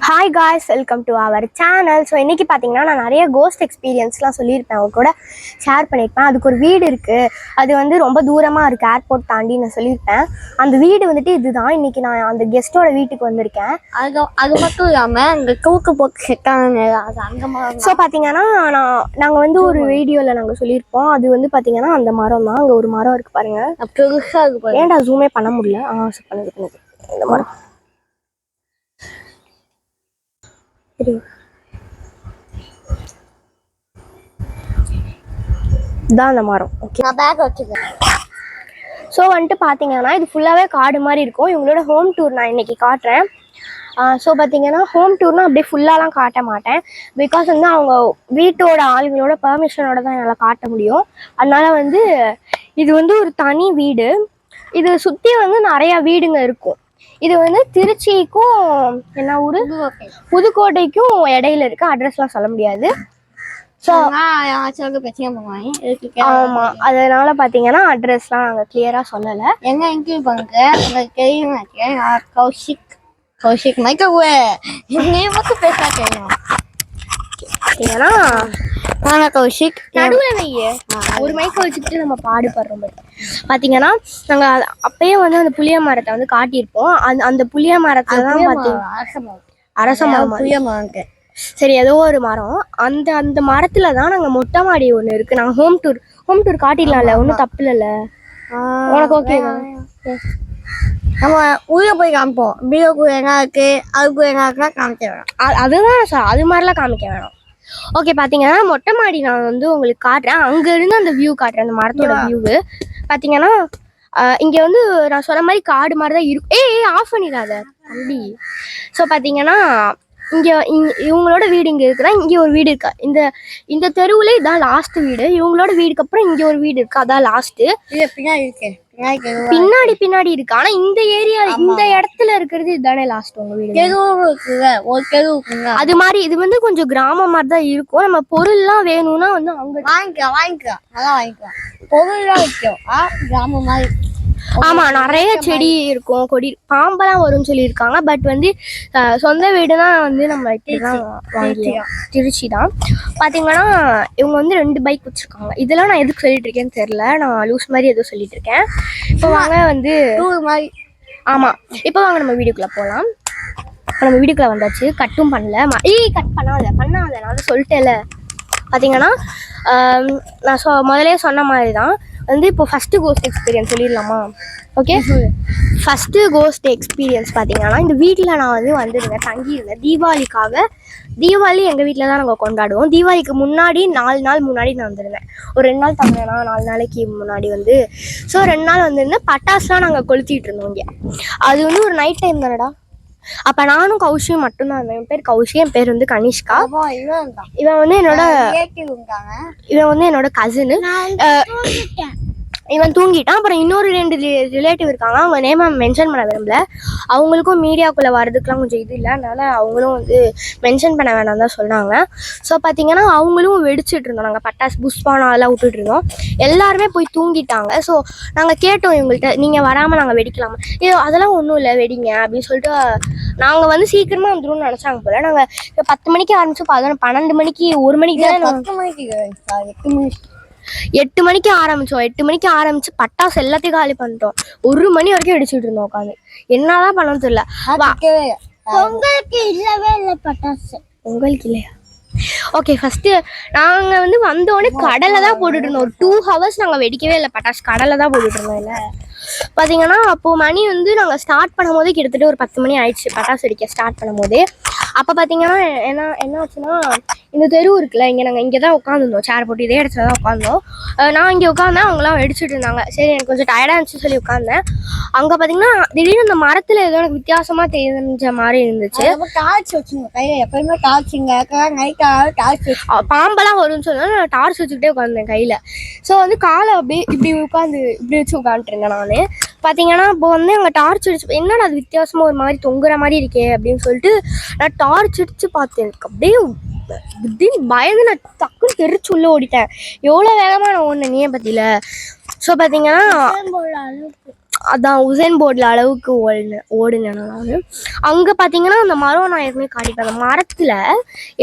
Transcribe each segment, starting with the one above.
Hi guys, welcome to our channel. So இன்றைக்கி பார்த்தீங்கன்னா நான் நிறைய கோஸ்ட் எக்ஸ்பீரியன்ஸ்லாம் சொல்லியிருப்பேன், அவங்க கூட ஷேர் பண்ணியிருப்பேன். அதுக்கு ஒரு வீடு இருக்குது, அது வந்து ரொம்ப தூரமாக இருக்குது, ஏர்போர்ட் தாண்டி நான் சொல்லியிருப்பேன். அந்த வீடு வந்துட்டு இதுதான். இன்றைக்கி நான் அந்த கெஸ்ட்டோட வீட்டுக்கு வந்திருக்கேன். அது மட்டும் இல்லாமல் அங்கே தூக்கு போக்கு செட்டாங்க அது அங்கே மரம். ஸோ பார்த்தீங்கன்னா நாங்கள் வந்து ஒரு வீடியோவில் நாங்கள் சொல்லியிருப்போம். அது வந்து பார்த்தீங்கன்னா அந்த மரம் தான். அங்கே ஒரு மரம் இருக்குது பாருங்கள், பெருசாக இருக்குது. ஏன்டா ஜூமே பண்ண முடியல. பண்ணுது இந்த மரம் தான் அந்த மரம். ஓகே, நான் பேக் வச்சுக்கிறேன். ஸோ வந்துட்டு பார்த்தீங்கன்னா இது ஃபுல்லாகவே காடு மாதிரி இருக்கும். இவங்களோட ஹோம் டூர் நான் இன்றைக்கி காட்டுறேன். ஸோ பார்த்தீங்கன்னா ஹோம் டூர்னால் அப்படியே ஃபுல்லாலாம் காட்ட மாட்டேன், பிகாஸ் வந்து அவங்க வீட்டோட ஆளுங்களோட பர்மிஷனோட தான் என்னால் காட்ட முடியும். அதனால் வந்து இது வந்து ஒரு தனி வீடு. இது சுற்றி வந்து நிறையா வீடுங்க இருக்கும். இது வந்து திருச்சிக்கும் என்ன ஊர், புதுக்கோட்டைக்கும் இடையில இருக்கு. அட்ரஸ்லாம் சொல்ல முடியாது. ஸோ ஆமாம், அதனால பார்த்தீங்கன்னா அட்ரஸ்லாம் நாங்கள் கிளியராக சொல்லலை. எங்கே இன்க்ளூட் பண்ணுங்க உங்களுக்கு தெரியும். கௌஷிக் மைக்கவே மட்டும் பேச தெரியும். ஏன்னா வாங்க கௌஷிக், நடுவில் நெய்யே ஒரு மைக்கை வச்சுக்கிட்டு நம்ம பாடுபடுறோம். பார்த்தீங்கன்னா நாங்கள் அப்பயே வந்து அந்த புளிய மரத்தை வந்து காட்டியிருப்போம். அந்த புளிய மரத்தை தான் பார்த்தீங்கன்னா அரச மரம், புளிய மரம். சரி, ஏதோ ஒரு மரம். அந்த மரத்துல தான் நாங்கள் மொட்டை மாடி ஒன்று இருக்குது. நாங்கள் ஹோம் டூர் காட்டிடலாம்ல, ஒன்றும் தப்பு இல்லைல்ல. உனக்கு ஓகே? நம்ம ஊரை போய் காமிப்போம். பீரோக்கு என்ன இருக்கு, அதுக்கு என்ன இருக்குன்னா காமிக்க வேணாம். அதுதான் சார், அது மாதிரிலாம் காமிக்க வேணாம். ஓகே, பார்த்தீங்கன்னா மொட்டை மாடி நான் வந்து உங்களுக்கு காட்டுறேன். அங்கேருந்து அந்த வியூ காட்டுறேன், அந்த மரத்தோட வியூவு. பார்த்தீங்கன்னா இங்கே வந்து நான் சொன்ன மாதிரி காடு மாதிரி தான் இருக்கும். ஆஃப் பண்ணிடாத தம்பி. ஸோ பார்த்தீங்கன்னா இங்கே இவங்களோட வீடு இங்கே இருக்குன்னா, இங்கே ஒரு வீடு இருக்கா. இந்த தெருவுல இதான் லாஸ்ட் வீடு. இவங்களோட வீடுக்கு அப்புறம் இங்கே ஒரு வீடு இருக்கு, அதான் லாஸ்ட்டு. பின்னாடி இருக்கு. ஆனா இந்த ஏரியா, இந்த இடத்துல இருக்கிறது இதுதானே லாஸ்ட் உங்க வீடு. அது மாதிரி இது வந்து கொஞ்சம் கிராமம் மாதிரி தான் இருக்கும். நம்ம பொருள் எல்லாம் வேணும்னா வந்து அங்க வாங்கிக்கலாம். பொருள் எல்லாம் வைக்கும் கிராமம் மாதிரி. ஆமா, நிறைய செடி இருக்கும், கொடி பாம்பெல்லாம் வரும்னு சொல்லியிருக்காங்க. பட் வந்து சொந்த வீடுனா வந்து நம்ம இப்படிதான் வாங்கிக்கலாம். திருச்சி தான். பார்த்தீங்கன்னா இவங்க வந்து 2 பைக் வச்சுருக்காங்க. இதெல்லாம் நான் எதுக்கு சொல்லிட்டு இருக்கேன்னு தெரியல, நான் லூஸ் மாதிரி எதுவும் சொல்லிட்டு இருக்கேன். இப்போ வாங்க வந்து மாதிரி. ஆமாம், இப்போ வாங்க நம்ம வீடியோக்குள்ளே போகலாம். நம்ம வீடியோக்குள்ளே வந்தாச்சு. கட்டும் பண்ணல. கட் பண்ணாத நான் சொல்லிட்டேல. பார்த்தீங்கன்னா நான் முதலே சொன்ன மாதிரி தான் வந்து இப்போ ஃபஸ்ட்டு கோஸ்ட் எக்ஸ்பீரியன்ஸ் சொல்லிடலாமா? ஓகே, ஃபஸ்ட்டு கோஸ்ட் எக்ஸ்பீரியன்ஸ் பார்த்தீங்கன்னா இந்த வீட்டில் நான் வந்து வந்துருந்தேன், தங்கியிருந்தேன் தீபாவளிக்காக. தீபாவளி எங்கள் வீட்டில் தான் நாங்கள் கொண்டாடுவோம். தீபாவளிக்கு முன்னாடி 4 நாள் முன்னாடி நான் வந்துருந்தேன். ஒரு 2 நாள் தங்கினேன்னா 4 நாளைக்கு முன்னாடி வந்து. ஸோ 2 நாள் வந்துருந்தேன். பட்டாசுலாம் நாங்கள் கொளுத்திட்டு இருந்தோம் இங்கே. அது வந்து ஒரு நைட் டைம் தானடா. அப்போ நானும் கௌஷியும் மட்டும்தான் இருந்தேன். என் பேர் கௌஷி, என் பேர் வந்து கனிஷ்கா. இவன் வந்து என்னோட கசினு. இவன் தூங்கிட்டான். அப்புறம் இன்னொரு 2 ரிலேட்டிவ் இருக்காங்க, அவங்க நேம் மென்ஷன் பண்ண விரும்பல. அவங்களுக்கும் மீடியாக்குள்ளே வர்றதுக்குலாம் கொஞ்சம் இது இல்லை, அதனால அவங்களும் வந்து மென்ஷன் பண்ண வேணாம் தான் சொன்னாங்க. ஸோ பார்த்தீங்கன்னா அவங்களும் வெடிச்சிட்டு இருந்தோம். நாங்கள் பட்டாசு புஷ்பானம் அதெல்லாம் விட்டுட்டு இருந்தோம். எல்லாருமே போய் தூங்கிட்டாங்க. ஸோ நாங்கள் கேட்டோம் இவங்கள்ட்ட, நீங்கள் வராமல் நாங்கள் வெடிக்கலாமா? அதெல்லாம் ஒன்றும் இல்லை, வெடிங்க அப்படின்னு சொல்லிட்டு. நாங்கள் வந்து சீக்கிரமாக வந்துடும்னு நினச்சாங்க போல. நாங்கள் இப்போ 10 மணிக்கு ஆரம்பிச்சோம். 12 மணிக்கு 1 மணிக்கு தான் 8 மணிக்கு ஆரம்பிச்சோம். 8 மணிக்கு ஆரம்பிச்சு பட்டாசு எல்லாத்தையும் காலி பண்ணிட்டோம். 1 மணி வரைக்கும் அடிச்சுட்டு இருந்தோம் உட்காந்து. என்னதான் பண்ணணும் தெரியல. உங்களுக்கு இல்லவே இல்லை பட்டாசு. உங்களுக்கு இல்லையா? ஓகே, ஃபஸ்ட்டு நாங்கள் வந்து வந்தோடனே கடலை தான் போட்டுட்டு இருந்தோம். ஒரு 2 ஹவர்ஸ் நாங்கள் வெடிக்கவே இல்லை பட்டாசு, கடலை தான் போட்டுட்டு இருந்தோம். இல்லை பார்த்தீங்கன்னா அப்போது மணி வந்து நாங்கள் ஸ்டார்ட் பண்ணும் போதே கிட்டத்தட்ட ஒரு 10 மணி ஆயிடுச்சு பட்டாசு வெடிக்க ஸ்டார்ட் பண்ணும் போதே. அப்போ பார்த்தீங்கன்னா என்ன ஆச்சுன்னா, இந்த தெரு இருக்குல்ல, நாங்கள் இங்கே தான் உட்காந்துருந்தோம், சேர் போட்டு இதே இடத்துல தான் உட்காந்தோம். நான் இங்கே உட்காந்தேன், அவங்களாம் வெடிச்சிட்டு இருந்தாங்க. சரி, எனக்கு கொஞ்சம் டயர்டாக இருந்துச்சு சொல்லி உட்காந்தேன். அங்கே பார்த்தீங்கன்னா திடீர்னு அந்த மரத்தில் ஏதோ எனக்கு வித்தியாசமாக தெரிஞ்ச மாதிரி இருந்துச்சு. எப்பயுமே பாம்பெல்லாம் வரும்னு சொன்னா நான் டார்ச் வச்சுக்கிட்டே உட்காந்தேன் கையில். ஸோ வந்து காலை அப்படியே இப்படி வச்சு உட்காந்துருந்தேன் நான். பார்த்தீங்கன்னா இப்போ வந்து அங்கே டார்ச் அடிச்சு, என்னடா அது வித்தியாசமாக ஒரு மாதிரி தொங்குற மாதிரி இருக்கே அப்படின்னு சொல்லிட்டு நான் டார்ச் அடிச்சு பார்த்தேன். எனக்கு அப்படியே திடீர்னு பயந்து நான் டக்குன்னு தெரிச்சு உள்ளே ஓடிட்டேன். எவ்வளோ வேகமாக நான் ஓடினேன் நீயே பற்றியில. ஸோ பார்த்தீங்கன்னா அதான் உசேன் போர்டில் அளவுக்கு ஓடுனேன் நான். அங்கே பார்த்தீங்கன்னா அந்த மரம் நான் ஏற்கனவே காட்டிட்டேன். அந்த மரத்தில்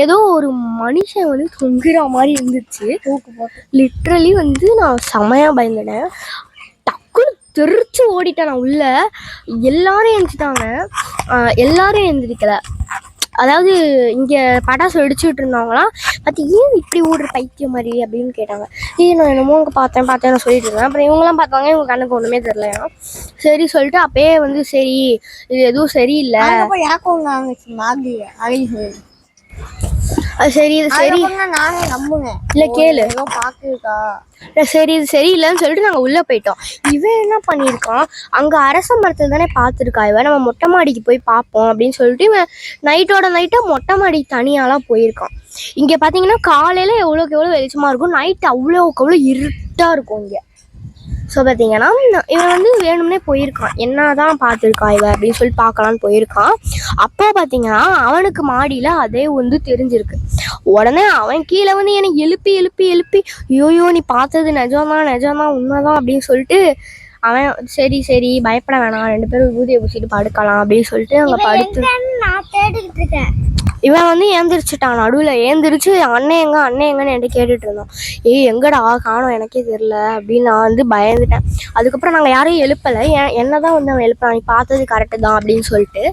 ஏதோ ஒரு மனுஷன் வந்து தொங்குற மாதிரி இருந்துச்சு. லிட்ரலி வந்து நான் செமையாக பயந்துட்டேன். டக்குன்னு தெரிச்சு ஓடிட்டேன் நான் உள்ள. எல்லாரும் எழுந்துட்டாங்க. எல்லாரும் எழுந்திரிக்கல. அதாவது இங்கே பட்டாசு வெடிச்சுட்டு இருந்தவங்களாம் பார்த்து ஏன் இப்படி ஓடுற பைத்தியம் மாதிரி அப்படின்னு கேட்டாங்க. நான் என்னமோ அங்கே பார்த்தேன் நான் சொல்லிட்டு இருந்தேன். அப்புறம் இவங்களாம் பார்த்தாங்க, இவங்க கண்ணுக்கு ஒன்றுமே தெரியலையா. சரி சொல்லிட்டு அப்பயே வந்து சரி இது எதுவும் சரியில்லை, அது சரி இது சரி நானே நம்புனேன். இல்லை கேளு, பாக்குறா சரி இது சரியில்லைன்னு சொல்லிட்டு நாங்கள் உள்ளே போயிட்டோம். இவன் என்ன பண்ணியிருக்கான், அங்கே அரச மரத்தில் தானே பார்த்துருக்கா இவன், நம்ம மொட்டை மாடிக்கு போய் பார்ப்போம் அப்படின்னு சொல்லிட்டு இவன் நைட்டாக மொட்டை மாடிக்கு தனியாலாம் போயிருக்கான். இங்கே பார்த்தீங்கன்னா காலையில் எவ்வளோக்கு எவ்வளோ வெளிச்சமாக இருக்கும், நைட்டு அவ்வளோக்கு அவ்வளோ இருட்டாக இருக்கும் இங்கே. ஸோ பார்த்தீங்கன்னா இவன் வந்து வேணும்னே போயிருக்கான், என்ன தான் பார்த்துருக்கா இவன் அப்படின்னு சொல்லி பார்க்கலான்னு போயிருக்கான். அப்போ பார்த்தீங்கன்னா அவனுக்கு மாடியில் அதே வந்து தெரிஞ்சிருக்கு. உடனே அவன் கீழே வந்து என்னை எழுப்பி ஐயோ நீ பார்த்தது நிஜம்தான் உண்மைதான் அப்படின்னு சொல்லிட்டு அவன் சரி பயப்பட வேணாம், 2 பேரும் ஊதிய பூசிட்டு படுக்கலாம் அப்படின்னு சொல்லிட்டு அங்கே படுத்து நான் தேடிக்கிட்டு இருக்கேன். இவன் வந்து ஏந்திரிச்சிட்டான். நடுவில் ஏந்திரிச்சு அண்ணன் எங்கன்னு என்கிட்ட கேட்டுட்டு இருந்தான். எங்கடா காணோம் எனக்கே தெரில அப்படின்னு நான் வந்து பயந்துட்டேன். அதுக்கப்புறம் நாங்கள் யாரையும் எழுப்பலை. என்னதான் வந்து அவன் எழுப்பலாம், நீ பார்த்தது கரெக்டு தான் அப்படின்னு சொல்லிட்டு.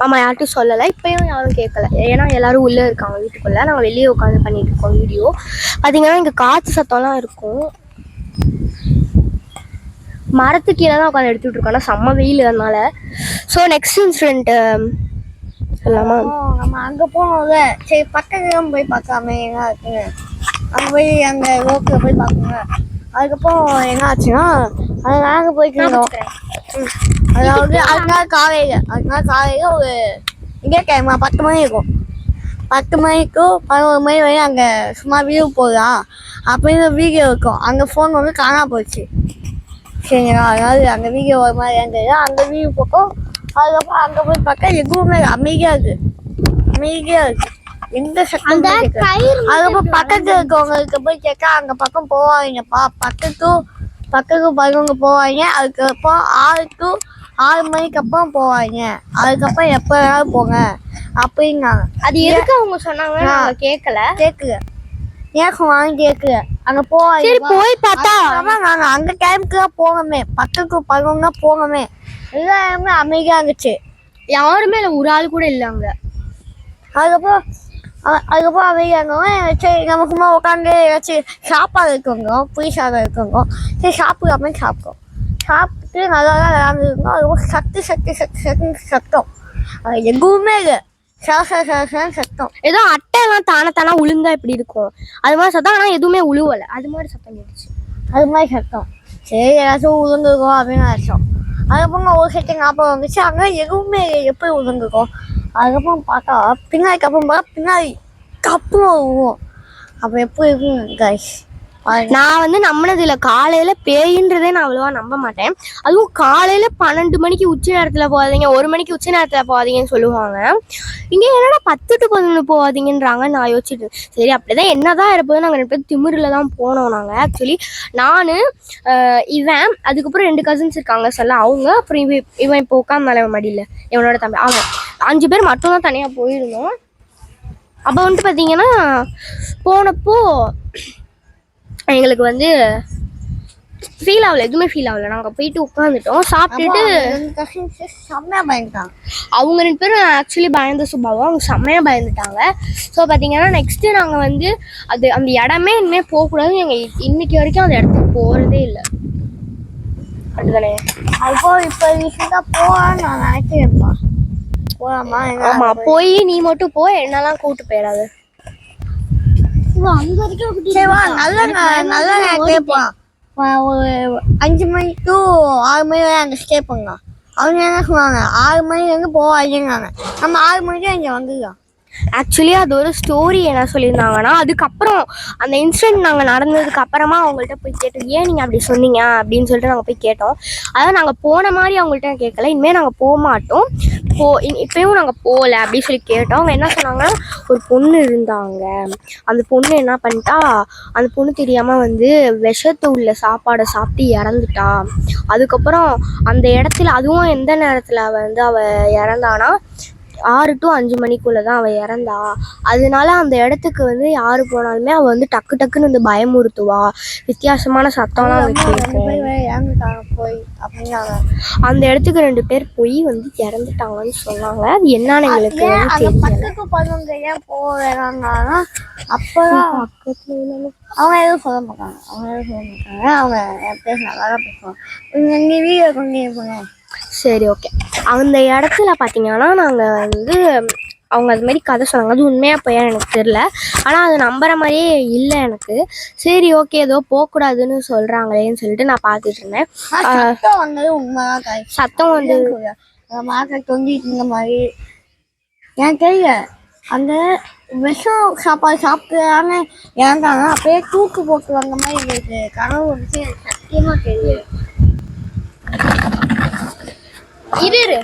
ஆமாம் யார்ட்டும் சொல்லலை. இப்பயும் யாரும் கேட்கல, ஏன்னா எல்லாரும் உள்ளே இருக்காங்க வீட்டுக்குள்ளே. நாங்கள் வெளியே உட்காந்து பண்ணிட்டு இருக்கோம் வீடியோ. பார்த்தீங்கன்னா இங்கே காற்று சத்தம்லாம் இருக்கும். மரத்து கீழே தான் உட்காந்து எடுத்துகிட்டு இருக்கோம், ஆனால் செம்ம வெயில் அதனால. ஸோ நெக்ஸ்ட் இன்சிடென்ட் சொல்லாமா, நம்ம அங்கே போனோம்ல, சரி பக்கத்துலாம் போய் பார்க்காம என்ன இருக்குங்க, அங்கே போய் அந்த ரோட்டில் போய் பார்க்கோங்க. அதுக்கப்புறம் என்ன ஆச்சுன்னா அது நாங்கள் போய்க்கிறோம். அதாவது அதனால காலையில் ஒரு இங்கே டைம் 10 மணி இருக்கும். 10 மணிக்கும் 11 மணி வரையும் அங்கே சும்மா வியூ போகலாம் அப்படின்னு வீடியோ இருக்கும். அங்கே ஃபோன் வந்து காணாம போச்சு. சரிங்களா, அதாவது அங்கே வீடியோ ஒரு மாதிரி இருந்தது. அந்த வீடியோ பக்கம் அதுக்கப்புறம் அங்கே போய் பார்க்க எதுவுமே அமைதியாக இருக்கு, எந்த சத்தம். அதுக்கப்புறம் பக்கத்தில் இருக்கவங்களுக்கு போய் கேட்க அங்கே பக்கம் போவாங்கப்பா, பக்கத்துக்கு பக்கவங்க போவாங்க. அதுக்கப்புறம் 6 மணிக்கு அப்புறம் போவாங்க, அதுக்கப்புறம் எப்போ வேணாலும் போங்க அப்படின்னாங்க. அது எதுக்கு அவங்க சொன்னாங்க கேட்கல வாங்கி கேட்குற அங்கே போவாங்க. போய் பார்த்தா நாங்கள் அந்த டைமுக்கு தான் போகணுமே, பக்கத்துக்கு பக்கவங்க போகணுமே. எல்லாருமே அமைதியாக இருந்துச்சு, யாருமே இல்லை, ஒரு ஆள் கூட இல்லை அங்கே. அதுக்கப்புறம் அமைதியாக இருந்தவங்க சரி நம்ம சும்மா உட்காந்து ஏதாச்சும் சாப்பாடு இருக்கோங்க, புளி சாதம் இருக்கோங்க, சரி சாப்பிட்டு நல்லா தான் விளையாண்டுருக்கோம். அதுக்கப்புறம் சத்தம் எதுவுமே இல்லை, சத்தம். ஏதோ அட்டைலாம் தானே உளுந்தா இப்படி இருக்கும், அது மாதிரி சத்தம். ஆனால் எதுவுமே உழுவலை, அது மாதிரி சத்தம் கேட்டுச்சு. அது மாதிரி சத்தம் சரி ஏதாச்சும் உளுந்துருக்கோம் அப்படின்னு நினச்சோம். அதுக்கப்புறம் ஒரு செகண்ட் ஞாபகம் வந்துச்சு, அங்கே எதுவுமே எப்படி உளுந்துருக்கோம். அதுக்கப்புறம் பார்த்தா பின்னாடி கப்புன்னு வருவோம். அப்போ எப்படி இருக்கும் கைஸ். நான் வந்து நம்பினதில்லை, காலையில் பேயின்றதே நான் அவ்வளோவா நம்ப மாட்டேன். அதுவும் காலையில் 12 மணிக்கு உச்சி நேரத்தில் போகாதீங்க, 1 மணிக்கு உச்சி நேரத்தில் போகாதீங்கன்னு சொல்லுவாங்க. இங்கே என்னடா 10 to 11 போகாதீங்கன்றாங்க. நான் யோசிச்சுட்டு சரி அப்படிதான் என்னதான் இருப்போது. நாங்கள் 2 பேர் திமிரில் தான் போனோம். நாங்கள் ஆக்சுவலி நான் இவன் அதுக்கப்புறம் 2 கசின்ஸ் இருக்காங்க சொல்ல, அவங்க அப்புறம் இவன் இப்போ உட்காந்தால மடியில் இவனோட தம்பி, அவன் 5 பேர் மட்டும்தான் தனியாக போயிருந்தோம். அப்போ வந்துட்டு பார்த்தீங்கன்னா போனப்போ எங்களுக்கு வந்து எதுவுமே ஃபீல் ஆகல. நாங்கள் போயிட்டு உட்காந்துட்டோம், சாப்பிட்டுட்டு. அவங்க 2 பேரும் ஆக்சுவலி பயந்த சுபாவம், அவங்க செம்மையாக பயந்துட்டாங்க. ஸோ பார்த்தீங்கன்னா நெக்ஸ்ட்டு நாங்கள் வந்து அந்த இடமே இனிமேல் போகக்கூடாது. எங்கள் இன்னைக்கு வரைக்கும் அந்த இடத்துக்கு போகிறதே இல்லை. அப்படிதானே? அப்போ இப்போ ரீசெண்டாக போகலான்னு நான் நினைக்கிறேன்ப்பா. போகலாமா? ஆமாம், போய் நீ மட்டும் போ, என்னெல்லாம் கூப்பிட்டு போயிடாது. நல்லா கேட்பான். ஒரு 5 மணி to 6 மணி வரை அங்கே ஸ்டே பண்ணலாம். அவங்க என்ன சொன்னாங்க, 6 மணிலேருந்து போவாங்கன்னாங்க. நம்ம 6 மணிக்கு இங்கே வந்துடலாம். ஆக்சுவலி அது ஒரு ஸ்டோரி என்ன சொல்லியிருந்தாங்கன்னா, அதுக்கப்புறம் அந்த இன்சிடென்ட் நாங்கள் நடந்ததுக்கு அப்புறமா அவங்கள்ட்ட போய் கேட்டோம், ஏன் நீங்கள் அப்படி சொன்னீங்க அப்படின்னு சொல்லிட்டு நாங்கள் போய் கேட்டோம். அதாவது நாங்கள் போன மாதிரி அவங்கள்ட்ட கேட்கல, இனிமேல் நாங்கள் போக மாட்டோம். இப்பயும் நாங்கள் போகல அப்படின்னு சொல்லி கேட்டோம். அவங்க என்ன சொன்னாங்கன்னா, ஒரு பொண்ணு இருந்தாங்க, அந்த பொண்ணு என்ன பண்ணிட்டா, அந்த பொண்ணு தெரியாமல் வந்து விஷத்தை உள்ள சாப்பாடை சாப்பிட்டு இறந்துட்டா. அதுக்கப்புறம் அந்த இடத்துல, அதுவும் எந்த நேரத்தில் வந்து அவள் இறந்தானா, 6 to 5 மணிக்குள்ளே தான் அவள் இறந்தா. அதனால அந்த இடத்துக்கு வந்து யார் போனாலுமே அவள் வந்து டக்கு டக்குன்னு வந்து பயமுறுத்துவா, வித்தியாசமான சத்தம்லாம் வச்சு. போய் அப்படின்னாங்க. அந்த இடத்துக்கு 2 பேர் போய் வந்து இறந்துட்டாங்கன்னு சொன்னாங்க. அது என்னன்னு எங்களுக்கு வந்து தெரியல. பக்கத்துக்கு பதினொன்று ஏன் போக வேணாங்கன்னா அப்போதான் அவங்க எதுவும் சொல்ல மாட்டாங்க. அவங்க என் பேர் நல்லா தான் பேசுவாங்க. நீ வீடியோ கொண்டு போங்க. சரி, ஓகே. அந்த இடத்துல பார்த்தீங்கன்னா நாங்கள் வந்து அவங்க அது மாதிரி கதை சொன்னாங்க. அது உண்மையாக போய் எனக்கு தெரில, ஆனால் அது நம்புற மாதிரியே இல்லை எனக்கு. சரி, ஓகே, ஏதோ போகக்கூடாதுன்னு சொல்கிறாங்களேன்னு சொல்லிட்டு நான் பார்த்துட்டு இருந்தேன். சத்தம் வந்தது உண்மைதான். சத்தம் வந்து மாட்டை தொங்கிட்டு இருந்த மாதிரி எனக்கு தெரியல. அந்த விஷம் சாப்பாடு சாப்பிட்டுறாங்க இறந்தாங்க. அப்படியே தூக்கு போட்டு வந்த மாதிரி எங்களுக்கு கனவு வந்து சத்தியமாக தெரியல. இரு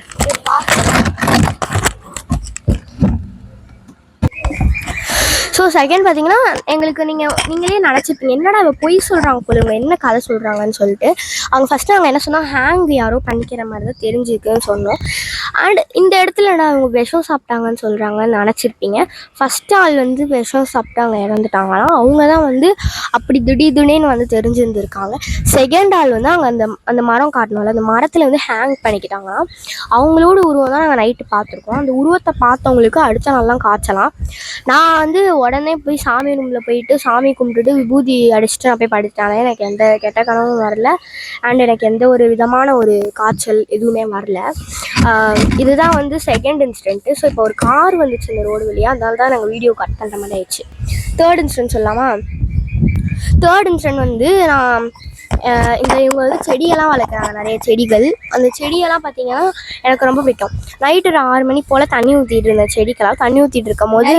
ஸோ செகண்ட் பார்த்தீங்கன்னா எங்களுக்கு நீங்களே நினச்சிப்பீங்க, என்னடா அவள் பொய் சொல்கிறாங்க போல, இவங்க என்ன கதை சொல்கிறாங்கன்னு சொல்லிட்டு. அவங்க ஃபஸ்ட்டு அவங்க என்ன சொன்னால், ஹேங் யாரோ பண்ணிக்கிற மாதிரி தான் தெரிஞ்சுக்குன்னு சொன்னோம். அண்ட் இந்த இடத்துல அவங்க விஷம் சாப்பிட்டாங்கன்னு சொல்கிறாங்கன்னு நினச்சிருப்பீங்க. ஃபஸ்ட்டு ஆள் வந்து விஷம் சாப்பிட்டு அவங்க இறந்துட்டாங்கன்னா அவங்க தான் வந்து அப்படி திடீர்னு வந்து தெரிஞ்சிருந்துருக்காங்க. செகண்ட் ஆள் வந்து அவங்க அந்த மரம் காட்டணும்ல, அந்த மரத்தில் வந்து ஹேங் பண்ணிக்கிட்டாங்கன்னா அவங்களோட உருவம் தான் நாங்கள் நைட்டு பார்த்துருக்கோம். அந்த உருவத்தை பார்த்தவங்களுக்கு அடுத்த நாள்லாம் காய்ச்சலாம். நான் வந்து உடனே போய் சாமி ரூமில் போயிட்டு சாமி கும்பிட்டுட்டு விபூதி அடிச்சுட்டு நான் போய் படுத்துட்டானே. எனக்கு எந்த கெட்ட கனவும் வரல, அண்ட் எனக்கு எந்த ஒரு விதமான ஒரு காய்ச்சல் எதுவுமே வரல. இதுதான் வந்து செகண்ட் இன்சிடென்ட்டு. ஸோ இப்போ ஒரு கார் வந்துச்சு இந்த ரோடு வழியாக, அதனால தான் நாங்கள் வீடியோ கட் பண்ணுற மாதிரி ஆயிடுச்சு. தேர்ட் இன்சிடென்ட் சொல்லலாமா? தேர்ட் இன்சிடென்ட் வந்து நான் இவங்க வந்து செடியெல்லாம் வளர்க்குறாங்க, நிறைய செடிகள். அந்த செடியெல்லாம் பார்த்தீங்கன்னா எனக்கு ரொம்ப பிடிக்கும். நைட்டு ஒரு 6 மணி போல் தண்ணி ஊற்றிட்டு இருந்தேன் செடிக்கெல்லாம். தண்ணி ஊற்றிட்டு இருக்கும் போது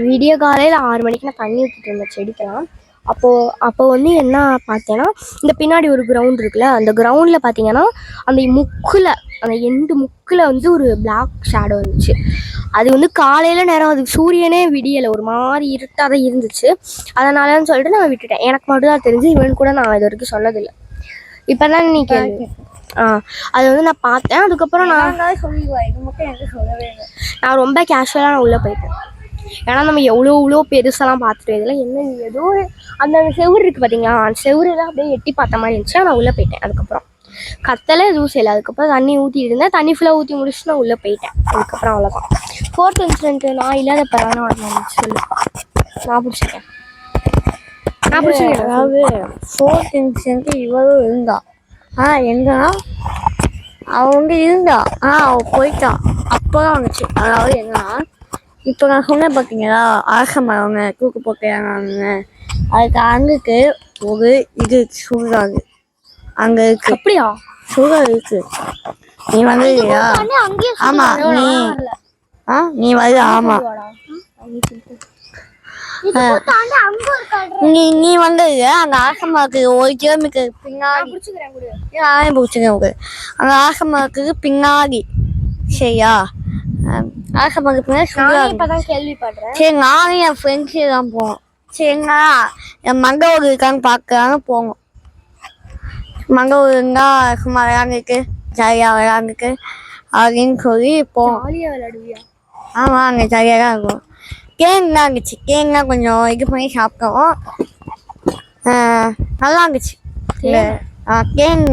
விடிய காலையில் 6 மணிக்கு நான் தண்ணி ஊற்றிட்டு இருந்தேன் செடிக்கெல்லாம். அப்போ வந்து என்ன பார்த்தேன்னா, இந்த பின்னாடி ஒரு கிரவுண்ட் இருக்குல்ல, அந்த கிரவுண்டில் பார்த்தீங்கன்னா அந்த எண்டு முக்கில் வந்து ஒரு பிளாக் ஷேடோ இருந்துச்சு. அது வந்து காலையில் நேரம், அது சூரியனே விடியலை, ஒரு மாதிரி இருட்டாக தான் இருந்துச்சு. அதனாலன்னு சொல்லிட்டு நான் விட்டுட்டேன். எனக்கு மட்டும் தான் தெரிஞ்சு, இவன் கூட நான் இது வரைக்கும் சொன்னதில்லை. இப்போ தான் நீ கேள்வி. அது வந்து நான் பார்த்தேன். அதுக்கப்புறம் நான் ரொம்ப கேஷுவலாக நான் உள்ளே போயிட்டேன். ஏன்னா நம்ம எவ்வளோ பெருசெல்லாம் பார்த்துட்டு இதெல்லாம் என்ன ஏதோ அந்த செவுரு இருக்குது பார்த்தீங்களா, அந்த செவுரெல்லாம் அப்படியே எட்டி பார்த்த மாதிரி இருந்துச்சு. நான் உள்ளே போயிட்டேன். அதுக்கப்புறம் கத்தலை எதுவும் செய்யலை. அதுக்கப்புறம் தண்ணி ஊற்றிட்டு இருந்தேன். தண்ணி ஃபுல்லாக ஊற்றி முடிச்சுட்டு நான் உள்ளே போயிட்டேன். அதுக்கப்புறம் அவ்வளோதான். ஃபோர்த் இன்சிடென்ட்டு நான் இல்லாத பரவாயில்ல சொல்லு. நான் பிடிச்சிருக்கேன். அதாவது ஃபோர்த் இன்சிடென்ட் இவரும் இருந்தா. எங்கன்னா அவன் வந்து இருந்தா, அவள் போயிட்டான். அப்போ தான் வந்துச்சு. அதாவது என்னன்னா, இப்போ நான் சொன்னேன் பார்த்தீங்களா, அரசமரவங்க தூக்கு போட்டுறாங்க, அதுக்கு அங்குக்கு ஒரு இது சுடுறாங்க அங்கே இருக்கு. அப்படியா? சுகர் இருக்கு. நீ வந்துடுறியா? ஆமா நீ வருது. ஆமா நீ வந்துடுற. அந்த ஆசமாக்கு 1 கிலோமீட்டர் பின்னாடி பிடிச்சிருக்கேன். அந்த ஆசமாக்கு பின்னாடி, சரியா? ஆசமாக்கு பின்னாடி கேள்விப்படுறேன். சரி, நானும் என் ஃப்ரெண்ட்ஸு தான் போனோம். சரிங்களா? என் மண்டபம் இருக்கான்னு பார்க்கலான்னு போனோம். மண்டபம் இருந்தால் சும்மா விளையாண்டுக்கு ஜாலியாக விளையாண்டுக்கு அப்படின்னு சொல்லி போனோம். ஆமாம், அங்கே ஜாலியாக தான் இருக்கும். கேங்லாம் இருந்துச்சு. கேங்லாம் கொஞ்சம் இது பண்ணி சாப்பிட்டோம். நல்லா இருந்துச்சு. இல்லை கேங்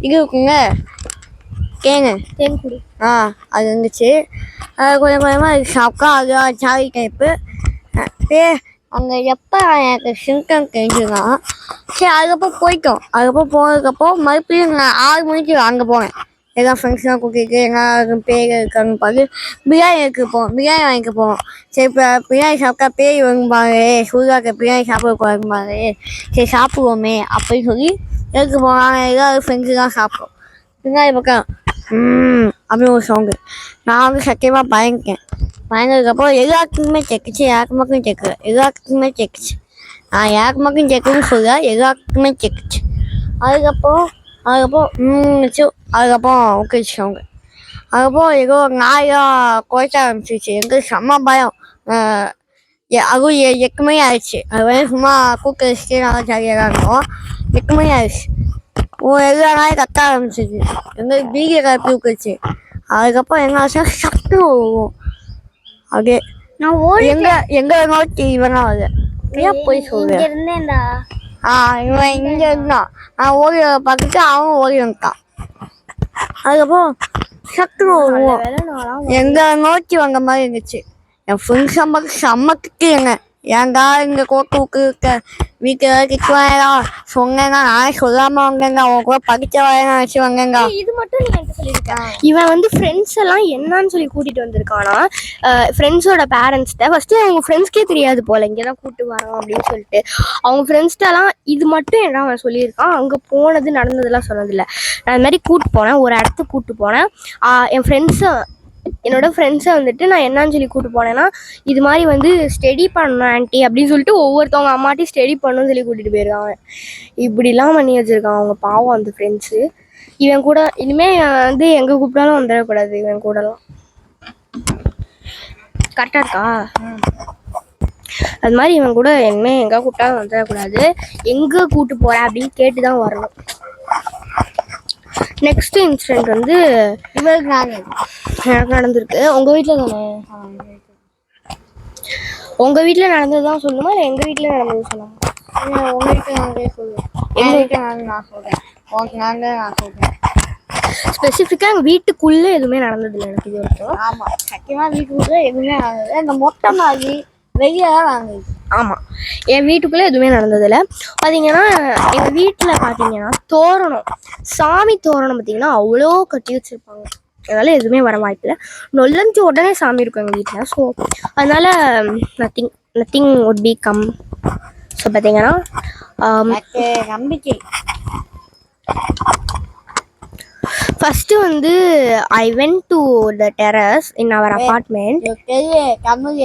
இது இருக்குங்க, கேங்கு அது இருந்துச்சு. கொஞ்சம் கொஞ்சமாக அது சாப்பிட்டோம். அது ஜாலி டைப்பு. அங்கே எப்போ எனக்கு சிம்டம் தெரிஞ்சுன்னா, சரி அதுக்கப்புறம் போயிட்டோம். அதுக்கப்புறம் போனதுக்கப்புறம் மறுபடியும் நான் 6 மணிக்கு அங்கே போனேன். எல்லாம் ஃப்ரெண்ட்ஸ்லாம் கூட்டிகிட்டு எல்லாம் பேர் இருக்காங்க பார்த்து பிரியாணிக்கு போவோம். பிரியாணி வாங்கிக்க போவோம். சரி, இப்போ பிரியாணி சாப்பிட்டா பேய் வரும்பாங்க, சூடாக்க பிரியாணி சாப்பிடக்கூடாதும்பாங்க, சரி சாப்பிடுவோமே அப்படின்னு சொல்லி எடுத்து போனாங்க. எல்லாரும் ஃப்ரெண்ட்ஸு தான் சாப்பிட்டோம். பின்னாடி பக்கம் அப்படின்னு ஒரு சவுண்டு. நான் வந்து சத்தியமாக பயந்ததுக்கப்புறம் எல்லாத்துக்குமே செக்குச்சு. யாருக்கு மட்டும் செக்கல, எல்லாத்துக்குமே செக்குச்சு. நான் யாருக்கு மட்டும் செக்குன்னு சொல்ல, எல்லாத்துக்குமே செக்குச்சு. அதுக்கப்புறம் அதுக்கப்புறம் அதுக்கப்புறம் ஊக்கிச்சு அவங்க. அதுக்கப்புறம் ஏதோ நாயா குறைச்ச ஆரம்பிச்சிச்சு. எங்களுக்கு செம்ம பயம். அதுவும் 8 மணி ஆயிடுச்சு. அது வந்து சும்மா கூக்க வச்சுட்டு நல்லா ஜாலியாக இருந்தோம். 8 மணி ஆயிடுச்சு. எல்லா நாயும் கத்த ஆரம்பிச்சிச்சு. எங்களுக்கு பீகை கப்பி ஊக்கிச்சு. அதுக்கப்புறம் என்ன ஆச்சுன்னா சட்டு அப்படியே நான் எங்க நோக்கி இவனா அது ஏன் போய் சொல்லுவேன். இருந்தேன்டா. இவன் இங்க இருந்தான். நான் ஓடி பார்த்துட்டு அவன் ஓடி வந்துட்டான். அதுக்கப்புறம் சட்டு எங்க நோக்கி வந்த மாதிரி இருந்துச்சு. என் ஃப்ரெண்ட்ஸ் அம்மாக்கு செம்ம திட்டுங்க. ஏன்டா இங்க கோட்டு வீட்டுல திட்டுவாங்கடா சொன்னேங்க. நானே சொல்லாம வந்தேங்க. அவங்க கூட படிச்ச வரையும் நினைச்சு வந்தேங்க. இது மட்டும் நீ என்கிட்ட சொல்லியிருக்க. இவன் வந்து ஃப்ரெண்ட்ஸ் எல்லாம் என்னன்னு சொல்லி கூட்டிட்டு வந்திருக்கானா. ஃப்ரெண்ட்ஸோட பேரண்ட்ஸ்கிட்ட ஃபர்ஸ்ட் அவங்க ஃப்ரெண்ட்ஸ்க்கே தெரியாது போல இங்கதான் கூட்டு வரோம் அப்படின்னு சொல்லிட்டு. அவங்க ஃப்ரெண்ட்ஸ்டெல்லாம் இது மட்டும் என்ன அவன் சொல்லியிருக்கான். அங்க போனது நடந்ததெல்லாம் சொன்னதில்லை. நான் அது மாதிரி கூட்டு போனேன், ஒரு இடத்துக்கு கூட்டு போனேன். என்னோட ஃப்ரெண்ட்ஸை வந்துட்டு நான் என்னன்னு சொல்லி கூப்பிட்டு போனேன்னா, இது மாதிரி வந்து ஸ்டடி பண்ணணும் ஆன்ட்டி அப்படின்னு சொல்லிட்டு ஒவ்வொருத்தவங்க அம்மாட்டி ஸ்டடி பண்ணணும்னு சொல்லி கூட்டிகிட்டு போயிருக்காங்க. இப்படிலாம் பண்ணி வச்சுருக்கான் அவங்க பாவம் அந்த ஃப்ரெண்ட்ஸு. இவன் கூட இனிமேல் வந்து எங்கே கூப்பிட்டாலும் வந்துடக்கூடாது. இவன் கூடலாம் கரெக்டாக இருக்கா? அது மாதிரி இவன் கூட இனிமேல் எங்கே கூப்பிட்டாலும் வந்துடக்கூடாது. எங்கே கூப்பிட்டு போகிறேன் அப்படின்னு கேட்டு தான் வரணும். நெக்ஸ்ட் இன்சிடென்ட் வந்து எனக்கு நடந்திருக்கு. உங்கள் வீட்டில் தானே? உங்கள் வீட்டில் நடந்தது தான் சொல்லணுமா இல்லை எங்கள் வீட்டில் நடந்தது சொல்லணுமா? உங்கள் வீட்டில் நடந்ததே சொல்லுவேன். எங்கள் வீட்டில் நடந்து நான் சொல்கிறேன். உனக்கு நடந்தது நான் சொல்கிறேன். ஸ்பெசிஃபிக்காக எங்கள் வீட்டுக்குள்ளே எதுவுமே நடந்ததில்லை எனக்கு இது வரைக்கும். ஆமாம், சத்தியமாக வீட்டுக்குள்ளே எதுவுமே நடந்தது. இந்த மொட்டை மாதிரி வெளியே தான் நடந்தது. ஆமாம், என் வீட்டுக்குள்ளே எதுவுமே நடந்ததில்லை. பார்த்தீங்கன்னா எங்கள் வீட்டில் பார்த்தீங்கன்னா தோரணம், சாமி தோரணம் பார்த்தீங்கன்னா அவ்வளோ கட்டி வச்சுருப்பாங்க. அதனால் எதுவுமே வர வாய்ப்பில்லை. நொல்லஞ்சு உடனே சாமி இருக்கும் எங்கள் வீட்டில். ஸோ அதனால் nothing would be come. So பார்த்தீங்கன்னா நம்பிக்கை. ஃபஸ்ட்டு வந்து I went to the terrace in our apartment. Tamil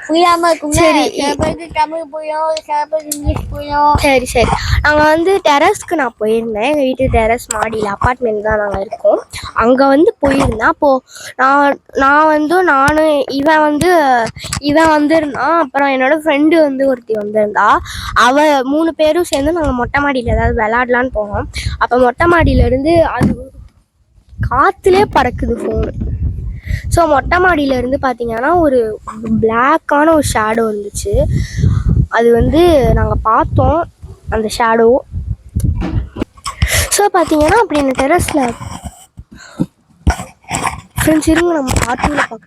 புரியாம இருக்கும். சரி, சில பேருக்கு தமிழ் புரியும், சில பேருக்கு இங்கிலீஷ் புரியும். சரி சரி நாங்கள் வந்து டெரஸ்க்கு நான் போயிருந்தேன். எங்கள் வீட்டு டெரஸ் மாடியில் அப்பார்ட்மெண்ட் தான் நாங்கள் இருக்கோம். அங்கே வந்து போயிருந்தேன். அப்போது நானும் இவன் வந்திருந்தான். அப்புறம் என்னோடய ஃப்ரெண்டு வந்து ஒருத்தி வந்திருந்தா. அவள் 3 பேரும் சேர்ந்து நாங்கள் மொட்டை மாடியில் ஏதாவது விளாட்லான்னு போனோம். அப்போ மொட்டை மாடியிலேருந்து அது காற்றுலே பறக்குது ஃபோனு. ஸோ மொட்டை மாடியிலேருந்து பார்த்தீங்கன்னா ஒரு பிளாக்கான ஒரு ஷேடோ இருந்துச்சு. அது வந்து நாங்கள் பார்த்தோம் அந்த ஷேடோ. ஸோ பார்த்தீங்கன்னா அப்படி இந்த டெரஸில் ஃப்ரெண்ட்ஸ் இருங்க நம்ம பார்ட்டியில் பார்க்கலாம்.